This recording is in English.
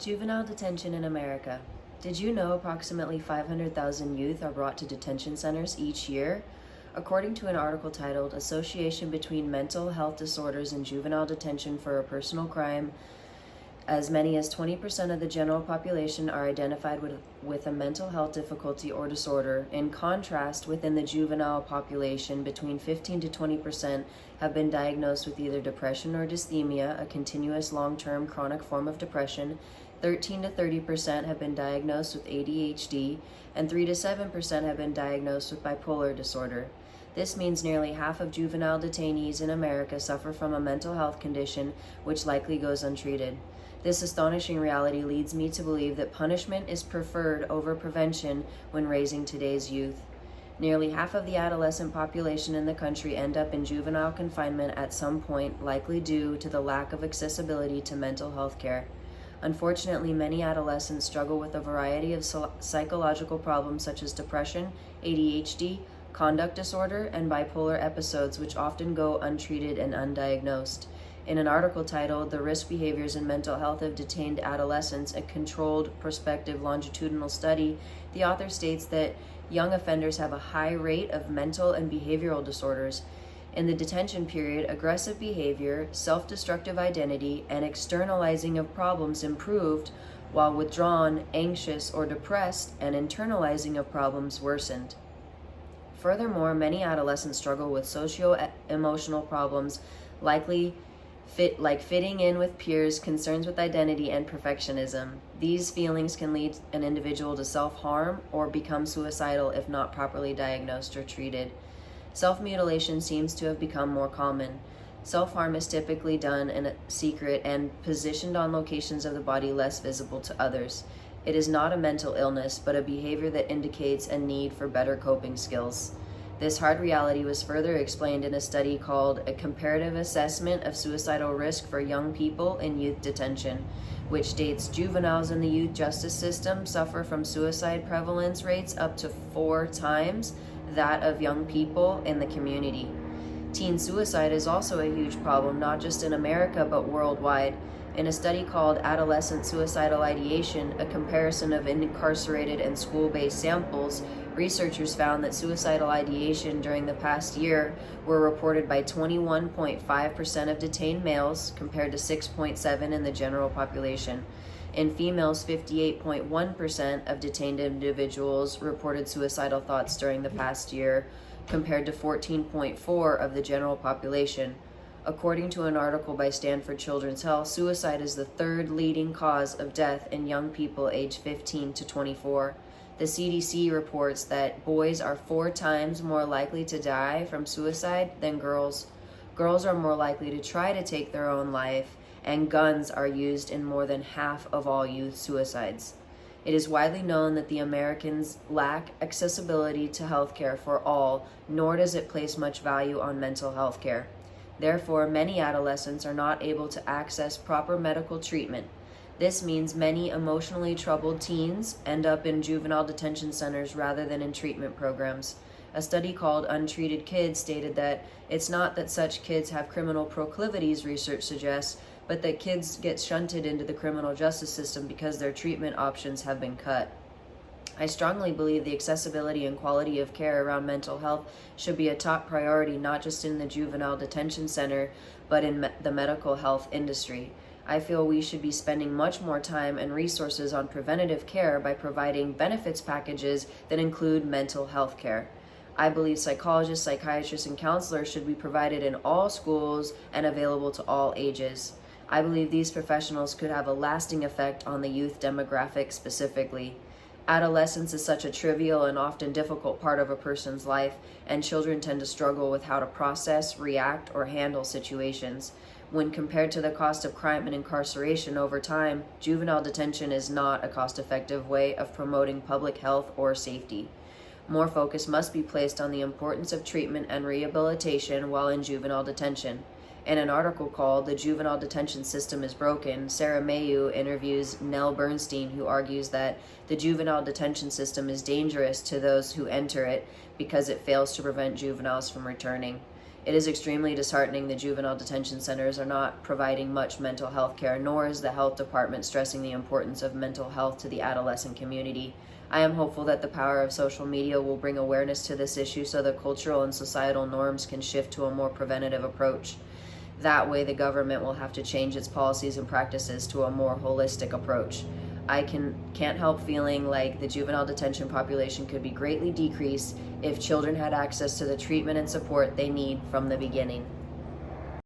Juvenile detention in America. Did you know approximately 500,000 youth are brought to detention centers each year? According to an article titled Association Between Mental Health Disorders and Juvenile Detention for a Personal Crime, as many as 20% of the general population are identified with a mental health difficulty or disorder. In contrast, within the juvenile population, between 15 to 20% have been diagnosed with either depression or dysthymia, a continuous long-term chronic form of depression. 13 to 30% have been diagnosed with ADHD, and 3 to 7% have been diagnosed with bipolar disorder. This means nearly half of juvenile detainees in America suffer from a mental health condition which likely goes untreated. This astonishing reality leads me to believe that punishment is preferred over prevention when raising today's youth. Nearly half of the adolescent population in the country end up in juvenile confinement at some point, likely due to the lack of accessibility to mental health care. Unfortunately, many adolescents struggle with a variety of psychological problems such as depression, ADHD, conduct disorder, and bipolar episodes, which often go untreated and undiagnosed. In an article titled The Risk Behaviors in Mental Health of Detained Adolescents, a controlled prospective longitudinal study, the author states that young offenders have a high rate of mental and behavioral disorders. In the detention period, aggressive behavior, self-destructive identity, and externalizing of problems improved, while withdrawn, anxious, or depressed and internalizing of problems worsened. Furthermore, many adolescents struggle with socio-emotional problems, like fitting in with peers, concerns with identity, and perfectionism. These feelings can lead an individual to self-harm or become suicidal if not properly diagnosed or treated. Self-mutilation seems to have become more common. Self-harm is typically done in secret and positioned on locations of the body less visible to others. It is not a mental illness, but a behavior that indicates a need for better coping skills. This hard reality was further explained in a study called A Comparative Assessment of Suicidal Risk for Young People in Youth Detention, which states juveniles in the youth justice system suffer from suicide prevalence rates up to 4 times that of young people in the community. Teen suicide is also a huge problem, not just in America, but worldwide. In a study called Adolescent Suicidal Ideation, a comparison of incarcerated and school-based samples, researchers found that suicidal ideation during the past year were reported by 21.5% of detained males, compared to 6.7% in the general population. In females, 58.1% of detained individuals reported suicidal thoughts during the past year, compared to 14.4% of the general population. According to an article by Stanford Children's Health, suicide is the 3rd leading cause of death in young people aged 15 to 24. The CDC reports that boys are 4 times more likely to die from suicide than girls. Girls are more likely to try to take their own life, and guns are used in more than half of all youth suicides. It is widely known that the Americans lack accessibility to health care for all, nor does it place much value on mental health care. Therefore, many adolescents are not able to access proper medical treatment. This means many emotionally troubled teens end up in juvenile detention centers rather than in treatment programs. A study called Untreated Kids stated that it's not that such kids have criminal proclivities, research suggests, but that kids get shunted into the criminal justice system because their treatment options have been cut. I strongly believe the accessibility and quality of care around mental health should be a top priority, not just in the juvenile detention center, but in the medical health industry. I feel we should be spending much more time and resources on preventative care by providing benefits packages that include mental health care. I believe psychologists, psychiatrists, and counselors should be provided in all schools and available to all ages. I believe these professionals could have a lasting effect on the youth demographic specifically. Adolescence is such a trivial and often difficult part of a person's life, and children tend to struggle with how to process, react, or handle situations. When compared to the cost of crime and incarceration over time, juvenile detention is not a cost-effective way of promoting public health or safety. More focus must be placed on the importance of treatment and rehabilitation while in juvenile detention. In an article called The Juvenile Detention System is Broken, Sarah Mayu interviews Nell Bernstein, who argues that the juvenile detention system is dangerous to those who enter it because it fails to prevent juveniles from returning. It is extremely disheartening the juvenile detention centers are not providing much mental health care, nor is the health department stressing the importance of mental health to the adolescent community. I am hopeful that the power of social media will bring awareness to this issue so that cultural and societal norms can shift to a more preventative approach. That way, the government will have to change its policies and practices to a more holistic approach. I can't help feeling like the juvenile detention population could be greatly decreased if children had access to the treatment and support they need from the beginning.